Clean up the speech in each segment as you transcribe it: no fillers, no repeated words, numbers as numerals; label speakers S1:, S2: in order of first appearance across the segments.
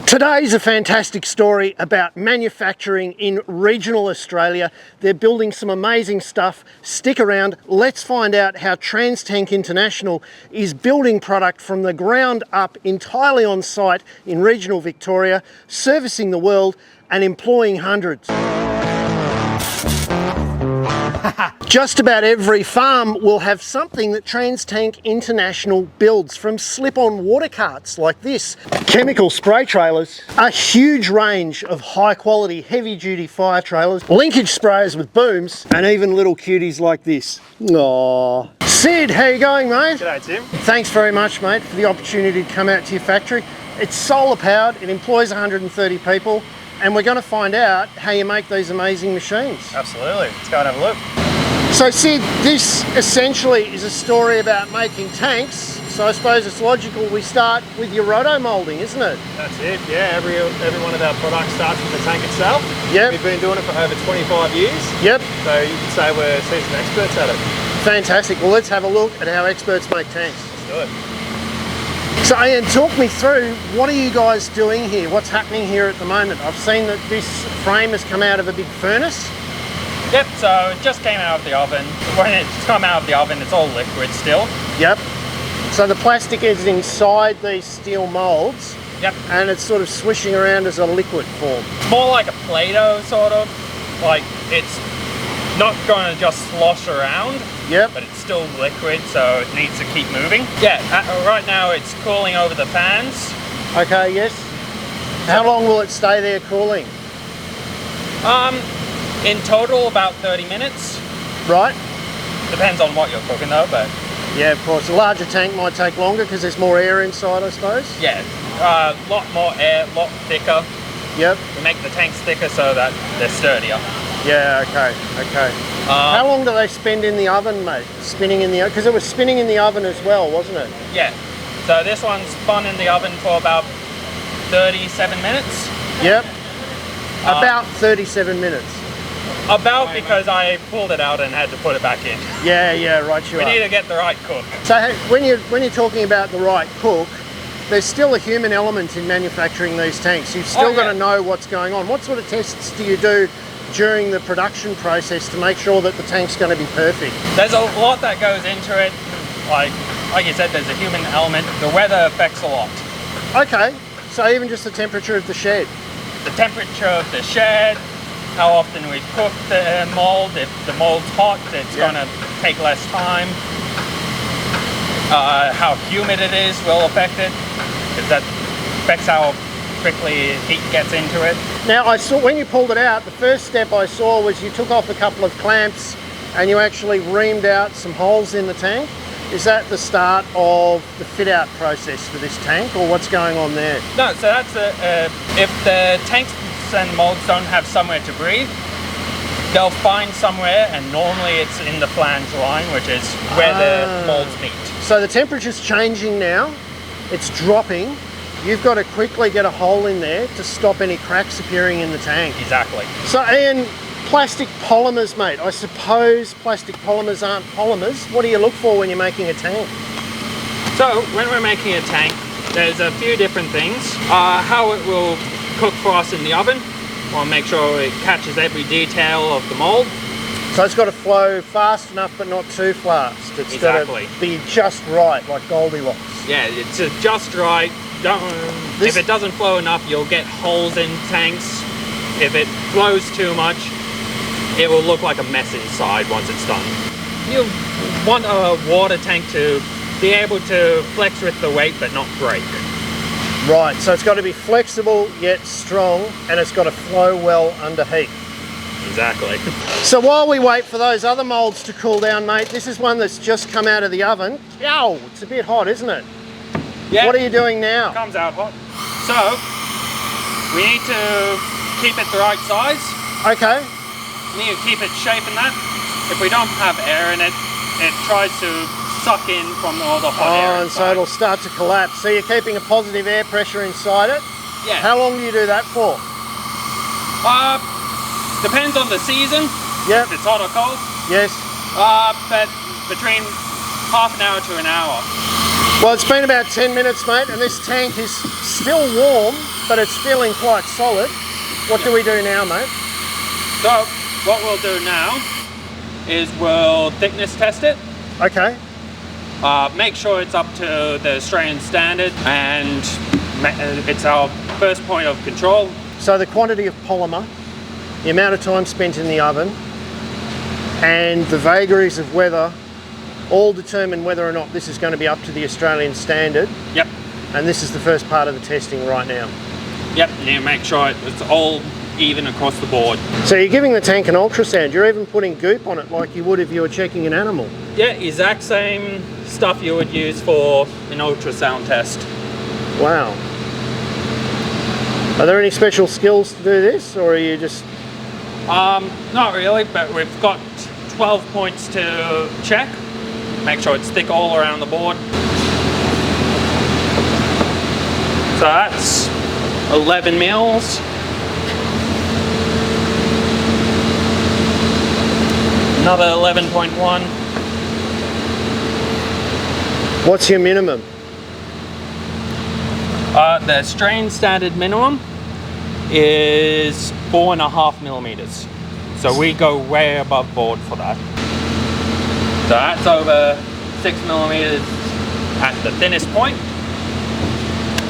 S1: Today's a fantastic story about manufacturing in regional Australia. They're building some amazing stuff. Stick around. Let's find out how TransTank International is building product from the ground up entirely on site in regional Victoria, servicing the world and employing hundreds. Just about every farm will have something that TransTank International builds, from slip-on water carts like this, chemical spray trailers, a huge range of high-quality heavy-duty fire trailers, linkage sprayers with booms, and even little cuties like this. Aww. Sid, how you going, mate?
S2: G'day, Tim.
S1: Thanks very much, mate, for the opportunity to come out to your factory. It's solar-powered, it employs 130 people, and we're going to find out how you make these amazing machines.
S2: Absolutely. Let's go and have a look.
S1: So Sid, this essentially is a story about making tanks, so I suppose it's logical we start with your rotomoulding, isn't it?
S2: That's it, yeah. Every one of our products starts with the tank itself.
S1: Yep.
S2: We've been doing it for over 25 years.
S1: Yep.
S2: So you could say we're seasoned experts at it.
S1: Fantastic. Well, let's have a look at how experts make tanks.
S2: Let's do it.
S1: So Ian, talk me through, what are you guys doing here? What's happening here at the moment? I've seen that this frame has come out of a big furnace.
S3: Yep, so it just came out of the oven. When it's come out of the oven, it's all liquid still.
S1: Yep. So the plastic is inside these steel moulds.
S3: Yep.
S1: And it's sort of swishing around as a liquid form.
S3: More like a Play-Doh, sort of. Like, it's not going to just slosh around.
S1: Yep.
S3: But it's still liquid, so it needs to keep moving. Yeah, right now it's cooling over the fans.
S1: Okay, yes. How long will it stay there cooling?
S3: In total, about 30 minutes.
S1: Right.
S3: Depends on what you're cooking though, but...
S1: Yeah, of course. A larger tank might take longer because there's more air inside, I suppose.
S3: Yeah, a lot more air, a lot thicker.
S1: Yep.
S3: We make the tanks thicker so that they're sturdier.
S1: Yeah, okay, okay. How long do they spend in the oven, mate? Spinning in the oven? Because it was spinning in the oven as well, wasn't it?
S3: Yeah. So this one's spun in the oven for about 37 minutes.
S1: Yep. About 37 minutes.
S3: About, because I pulled it out and had to put it back in.
S1: Yeah, right, you
S3: We
S1: are.
S3: need to get the right cook.
S1: So when you're talking about the right cook, there's still a human element in manufacturing these tanks. You've still got to know what's going on. What sort of tests do you do during the production process to make sure that the tank's going to be perfect?
S3: There's a lot that goes into it. Like you said, there's a human element. The weather affects a lot.
S1: Okay, so even just the temperature of the shed?
S3: The temperature of the shed, how often we cook the mould. If the mould's hot, it's going to take less time. How humid it is will affect it, because that affects how quickly heat gets into it.
S1: Now, I saw when you pulled it out, the first step I saw was you took off a couple of clamps and you actually reamed out some holes in the tank. Is that the start of the fit-out process for this tank, or what's going on there?
S3: No, so that's if the tanks and moulds don't have somewhere to breathe, they'll find somewhere, and normally it's in the flange line, which is where the moulds meet.
S1: So the temperature's changing now, it's dropping. You've got to quickly get a hole in there to stop any cracks appearing in the tank.
S3: Exactly.
S1: So Ian, plastic polymers, mate. I suppose plastic polymers aren't polymers. What do you look for when you're making a tank?
S3: So when we're making a tank, there's a few different things. How it will cook for us in the oven. We'll make sure it catches every detail of the mould.
S1: So it's got to flow fast enough but not too fast. It's got to be just right, like Goldilocks.
S3: Yeah, it's just right. If it doesn't flow enough, you'll get holes in tanks. If it flows too much, it will look like a mess inside once it's done. You want a water tank to be able to flex with the weight but not break.
S1: Right, so it's got to be flexible yet strong, and it's got to flow well under heat.
S3: Exactly.
S1: So while we wait for those other moulds to cool down, mate, this is one that's just come out of the oven. Ow, it's a bit hot, isn't it?
S3: Yeah.
S1: What are you doing now?
S3: It comes out hot. So, we need to keep it the right size.
S1: Okay.
S3: We need to keep it shaping that. If we don't have air in it, it tries to suck in from all the hot air
S1: and so it'll start to collapse. So you're keeping a positive air pressure inside it?
S3: Yeah.
S1: How long do you do that for?
S3: Depends on the season.
S1: Yep.
S3: If it's hot or cold.
S1: Yes.
S3: But between half an hour to an hour.
S1: Well, it's been about 10 minutes, mate, and this tank is still warm. but it's feeling quite solid. What do we do now, mate?
S3: So what we'll do now is we'll thickness test it.
S1: Okay.
S3: Make sure it's up to the Australian standard, and it's our first point of control.
S1: So the quantity of polymer, the amount of time spent in the oven, and the vagaries of weather all determine whether or not this is going to be up to the Australian standard.
S3: Yep.
S1: And this is the first part of the testing right now.
S3: Yep, you make sure it's all even across the board.
S1: So you're giving the tank an ultrasound, you're even putting goop on it like you would if you were checking an animal.
S3: Yeah, exact same stuff you would use for an ultrasound test.
S1: Wow. Are there any special skills to do this, or are you just...
S3: Not really, but we've got 12 points to check. Make sure it's thick all around the board. So that's 11 mils. Another 11.1.
S1: What's your minimum?
S3: The Australian standard minimum is 4.5 millimeters. So we go way above board for that. So that's over 6 millimeters at the thinnest point.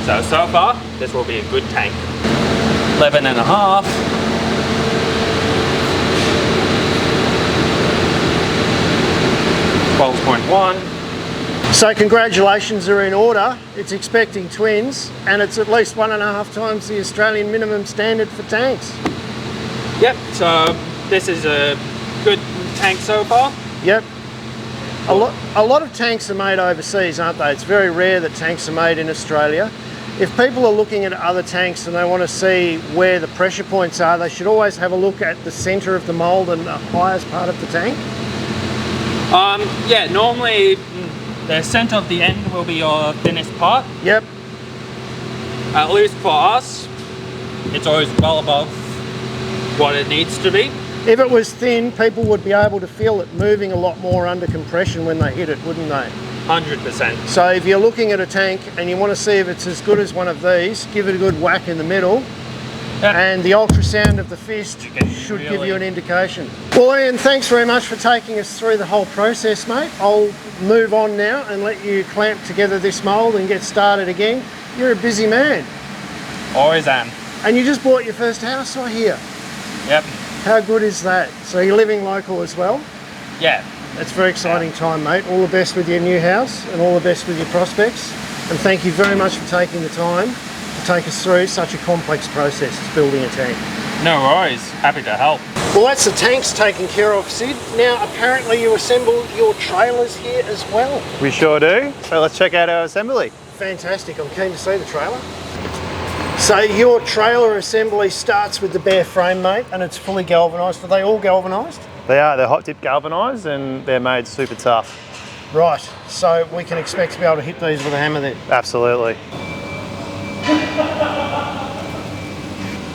S3: So far, this will be a good tank. 11.5. 12.1.
S1: So congratulations are in order. It's expecting twins, and it's at least 1.5 times the Australian minimum standard for tanks.
S3: Yep, so this is a good tank so far.
S1: Yep. A lot of tanks are made overseas, aren't they? It's very rare that tanks are made in Australia. If people are looking at other tanks and they want to see where the pressure points are, they should always have a look at the centre of the mould and the highest part of the tank.
S3: Yeah, normally the centre of the end will be your thinnest part.
S1: Yep.
S3: At least for us, it's always well above what it needs to be.
S1: If it was thin, people would be able to feel it moving a lot more under compression when they hit it, wouldn't they?
S3: 100%.
S1: So if you're looking at a tank and you want to see if it's as good as one of these, give it a good whack in the middle. Yep. And the ultrasound of the fist should give you an indication. Well, Ian, thanks very much for taking us through the whole process, mate. I'll move on now and let you clamp together this mould and get started again. You're a busy man.
S3: Always am.
S1: And you just bought your first house, I hear.
S3: Yep.
S1: How good is that? So you're living local as well?
S3: Yeah.
S1: It's a very exciting time, mate. All the best with your new house and all the best with your prospects. And thank you very much for taking the time to take us through such a complex process as building a tank.
S3: No worries. Happy to help.
S1: Well, that's the tanks taken care of, Sid. Now, apparently you assemble your trailers here as well.
S2: We sure do. So let's check out our assembly.
S1: Fantastic. I'm keen to see the trailer. So your trailer assembly starts with the bare frame, mate, and it's fully galvanised. Are they all galvanised?
S2: They are. They're hot dip galvanised and they're made super tough.
S1: Right. So we can expect to be able to hit these with a hammer then?
S2: Absolutely.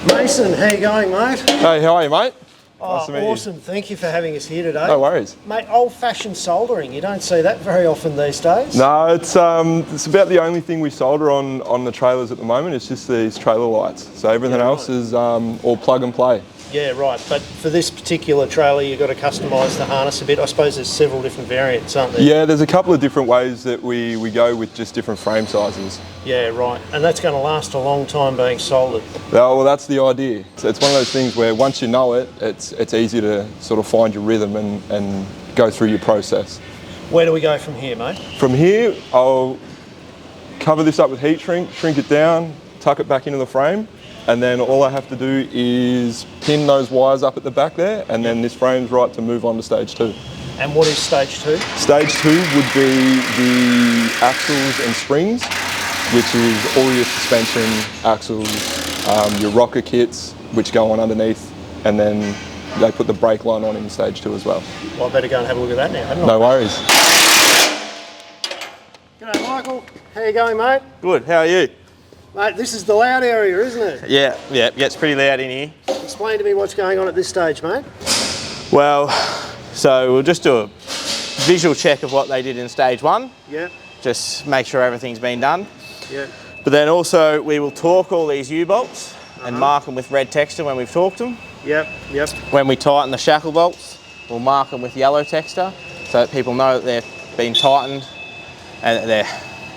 S1: Mason, how you going, mate?
S4: Hey, how are you, mate?
S1: Oh,
S4: Nice to meet you.
S1: awesome. Thank you for having us here today.
S4: No worries.
S1: Mate, old-fashioned soldering. You don't see that very often these days.
S4: No, it's about the only thing we solder on the trailers at the moment. It's just these trailer lights. So everything else is all plug and play.
S1: Yeah, right. But for this particular trailer, you've got to customise the harness a bit. I suppose there's several different variants, aren't there?
S4: Yeah, there's a couple of different ways that we go with just different frame sizes.
S1: Yeah, right. And that's going to last a long time being soldered.
S4: Well, that's the idea. So it's one of those things where once you know it, it's easy to sort of find your rhythm and go through your process.
S1: Where do we go from here, mate?
S4: From here, I'll cover this up with heat shrink it down, tuck it back into the frame. And then all I have to do is pin those wires up at the back there, and then this frame's right to move on to stage 2.
S1: And what is stage 2?
S4: Stage 2 would be the axles and springs, which is all your suspension, axles, your rocker kits, which go on underneath, and then they put the brake line on in stage 2 as well.
S1: Well, I better go and have a look at that now, hadn't I?
S4: No worries.
S1: G'day, Michael. How you going, mate?
S2: Good, how are you?
S1: Mate, this is the loud area, isn't it?
S2: Yeah, it gets pretty loud in here.
S1: Explain to me what's going on at this stage, mate.
S2: Well, so we'll just do a visual check of what they did in stage 1.
S1: Yeah,
S2: Just make sure everything's been done.
S1: yeah.
S5: But then also we will torque all these U-bolts and mark them with red texture when we've torqued them.
S1: Yep, yep.
S5: When we tighten the shackle bolts, we'll mark them with yellow texture so that people know that they've been tightened and that they're,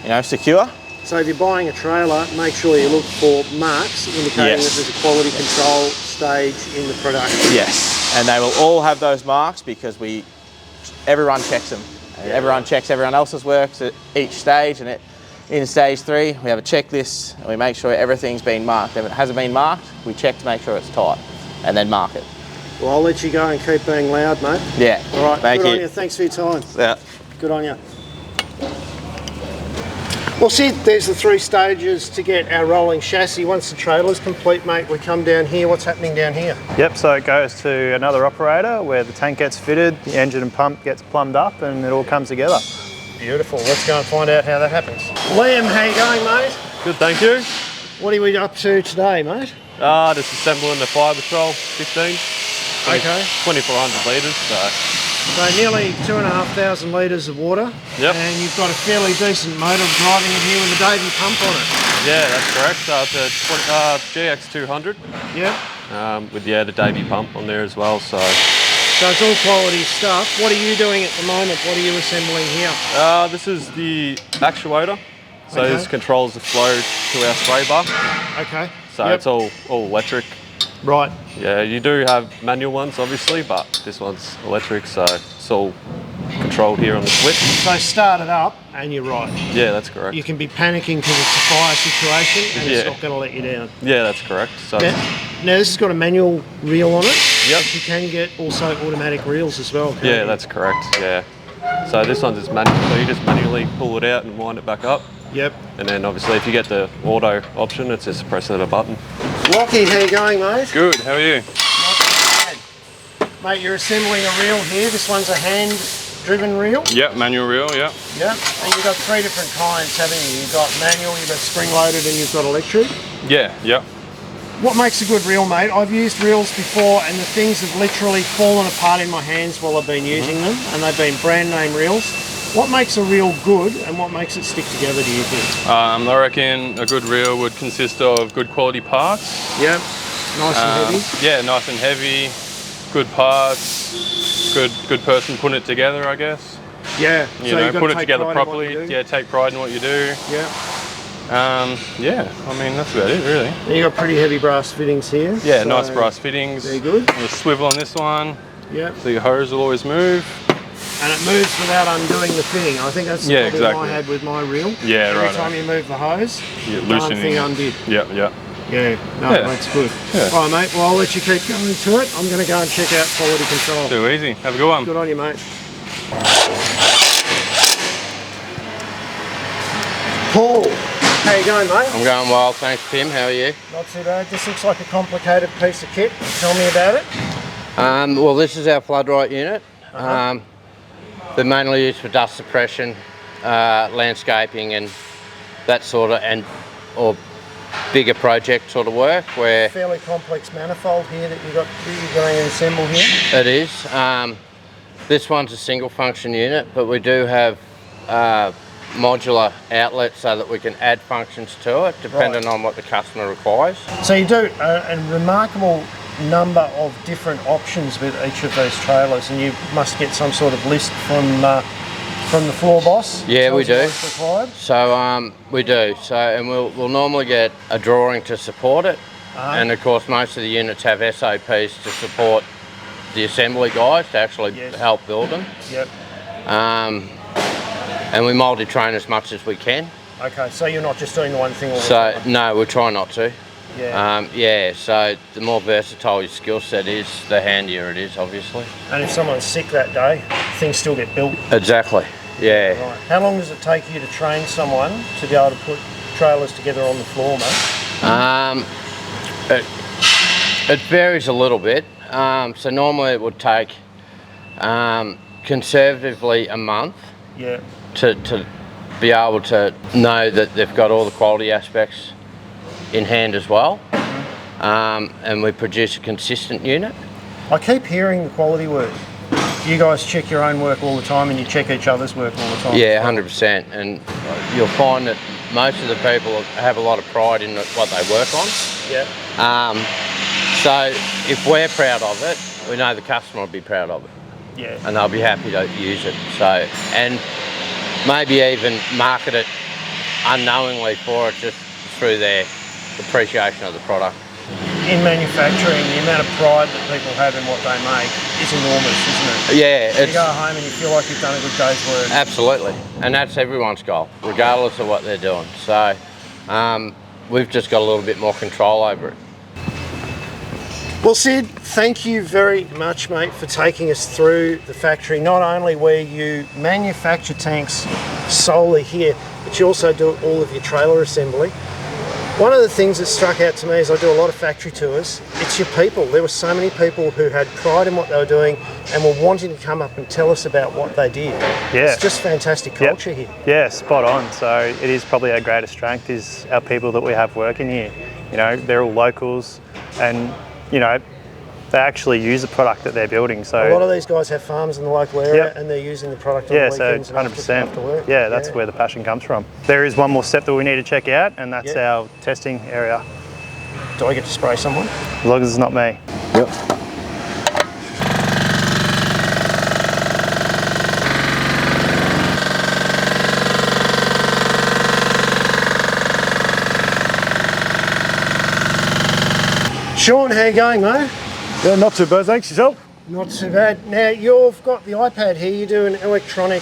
S5: you know, secure.
S1: So if you're buying a trailer, make sure you look for marks indicating that there's a quality control stage in the production.
S5: Yes, and they will all have those marks because everyone checks them. And everyone checks everyone else's works at each stage, and in stage 3 we have a checklist and we make sure everything's been marked. If it hasn't been marked, we check to make sure it's tight and then mark it.
S1: Well, I'll let you go and keep being loud, mate.
S5: Yeah.
S1: All right,
S5: Thank
S1: good
S5: you.
S1: on you. Thanks for your time.
S5: Yeah.
S1: Good on you. Well, Sid, there's the 3 stages to get our rolling chassis. Once the trailer's complete, mate, we come down here. What's happening down here?
S2: Yep, so it goes to another operator where the tank gets fitted, the engine and pump gets plumbed up, and it all comes together.
S1: Beautiful. Let's go and find out how that happens. Liam, how you going, mate?
S6: Good, thank you.
S1: What are we up to today, mate?
S6: Just assembling the Fire Patrol 15.
S1: Okay.
S6: 2,400 litres,
S1: So nearly 2,500 litres of water.
S6: Yep.
S1: And you've got a fairly decent motor driving it here with a Davy pump on it.
S6: Yeah, that's correct. So it's a GX200.
S1: Yep.
S6: With the Davy pump on there as well. So
S1: it's all quality stuff. What are you doing at the moment? What are you assembling here?
S6: this is the actuator. So this controls the flow to our spray bar.
S1: Okay.
S6: So it's all electric.
S1: Right.
S6: Yeah, you do have manual ones obviously, but this one's electric, so it's all controlled here on the switch.
S1: So start it up and you're right.
S6: Yeah, that's correct.
S1: You can be panicking because it's a fire situation and it's not going to let you down.
S6: Yeah, that's correct. So
S1: now this has got a manual reel on it.
S6: Yep.
S1: But you can get also automatic reels as well.
S6: Yeah, that's correct. Yeah. So this one's just manual, so you just manually pull it out and wind it back up.
S1: Yep.
S6: And then obviously if you get the auto option, it's just pressing a button.
S1: Lockie, how you going, mate?
S6: Good, how are you?
S1: Not bad. Mate, you're assembling a reel here. This one's a hand-driven reel.
S6: Yep, manual reel, yeah.
S1: Yep. And you've got 3 different kinds, haven't you? You've got manual, you've got spring-loaded, and you've got electric.
S6: Yeah, yep.
S1: What makes a good reel, mate? I've used reels before and the things have literally fallen apart in my hands while I've been using them, and they've been brand name reels. What makes a reel good and what makes it stick together, do you think?
S6: I reckon a good reel would consist of good quality parts.
S1: Yep. Nice and heavy.
S6: Yeah, nice and heavy, good parts, good person putting it together, I guess.
S1: Yeah.
S6: You know, put it together properly. Yeah, take pride in what you do.
S1: Yeah.
S6: Yeah, I mean, that's about it, really.
S1: And you've got pretty heavy brass fittings here.
S6: Yeah, so nice brass fittings.
S1: Very good.
S6: A swivel on this one.
S1: Yep.
S6: So your hose will always move.
S1: And it moves without undoing the fitting. I think that's the problem I had with my reel.
S6: Yeah, right.
S1: Every time you move the hose,
S6: you're
S1: the
S6: loosening.
S1: thing undid.
S6: Yeah, yeah.
S1: Yeah, no, that's good.
S6: Yeah.
S1: All right, mate, well, I'll let you keep going to it. I'm going to go and check out quality control.
S6: Too easy. Have a good one.
S1: Good on you, mate. Paul, how you going, mate?
S7: I'm going well, thanks Tim, how are you?
S1: Not too bad. This looks like a complicated piece of kit. Tell me about it.
S7: Well, this is our floodlight unit. They're mainly used for dust suppression, landscaping and that sort of, or bigger project sort of work where...
S1: Fairly complex manifold here that you're going to assemble here.
S7: It is. This one's a single function unit, but we do have modular outlets so that we can add functions to it depending on what the customer requires.
S1: So you do a remarkable number of different options with each of these trailers, and you must get some sort of list from the floor boss.
S7: Yeah, we do.
S1: Required.
S7: So we do. So and we'll normally get a drawing to support it, and of course most of the units have SOPs to support the assembly guys to actually help build them.
S1: Yep.
S7: And we multi-train as much as we can.
S1: Okay, so you're not just doing the one thing all the time?
S7: No, we try not to.
S1: Yeah.
S7: So the more versatile your skill set is, the handier it is, obviously.
S1: And if someone's sick that day, things still get built?
S7: Exactly, yeah.
S1: Right. How long does it take you to train someone to be able to put trailers together on the floor, mate?
S7: It varies a little bit. So normally it would take conservatively a month to be able to know that they've got all the quality aspects in hand as well. And we produce a consistent unit.
S1: I keep hearing the quality work. You guys check your own work all the time and you check each other's work all the time?
S7: Yeah, 100%. And you'll find that most of the people have a lot of pride in what they work on.
S1: Yeah.
S7: So if we're proud of it, we know the customer will be proud of it.
S1: Yeah.
S7: And they'll be happy to use it. So, and maybe even market it unknowingly for it just through their appreciation of the product.
S1: In manufacturing, the amount of pride that people have in what they make is enormous, isn't it?
S7: Yeah,
S1: You go home and you feel like you've done a good day's work.
S7: absolutely. And that's everyone's goal, regardless of what they're doing. So we've just got a little bit more control over it.
S1: Well, Sid, thank you very much, mate, for taking us through the factory, not only where you manufacture tanks solely here, but you also do all of your trailer assembly. One of the things that struck out to me as I do a lot of factory tours, it's your people. There were so many people who had pride in what they were doing and were wanting to come up and tell us about what they did.
S2: Yeah.
S1: It's just fantastic culture here.
S2: Yeah, spot on. So it is probably our greatest strength is our people that we have working here. You know, they're all locals and, you know, they actually use the product that they're building. So
S1: A lot of these guys have farms in the local area
S2: Yep.
S1: and they're using the product on
S2: yeah,
S1: the
S2: so
S1: weekends and after work.
S2: Yeah, that's where the passion comes from. There is one more step that we need to check out, and that's our testing area.
S1: Do I get to spray someone?
S2: As long as it's not me.
S4: Yep.
S1: Sean, how you going, mate?
S8: Yeah, not too bad, thanks. Yourself?
S1: Not too bad. Now, you've got the iPad here. You do an electronic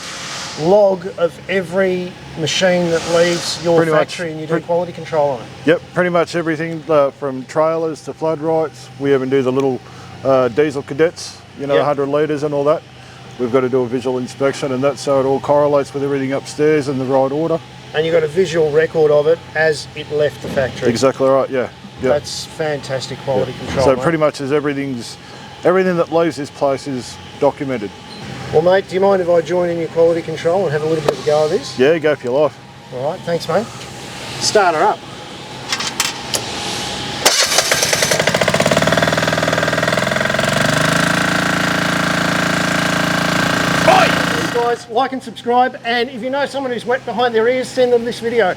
S1: log of every machine that leaves your
S8: Pretty much.
S1: factory and you do quality control on it.
S8: Yep, pretty much everything from trailers to flood rights. We even do the little diesel cadets, you know,
S1: Yep.
S8: 100 litres and all that. We've got to do a visual inspection and that, so it all correlates with everything upstairs in the right order.
S1: And you've got a visual record of it as it left the factory.
S8: Exactly right, yeah. Yep.
S1: That's fantastic quality control.
S8: So
S1: mate.
S8: pretty much as everything that leaves this place is documented.
S1: Well, mate, do you mind if I join in your quality control and have a little bit of a go of this?
S8: Yeah, go for your life.
S1: All right, thanks, mate. Start her up. Guys, like and subscribe, and if you know someone who's wet behind their ears, send them this video.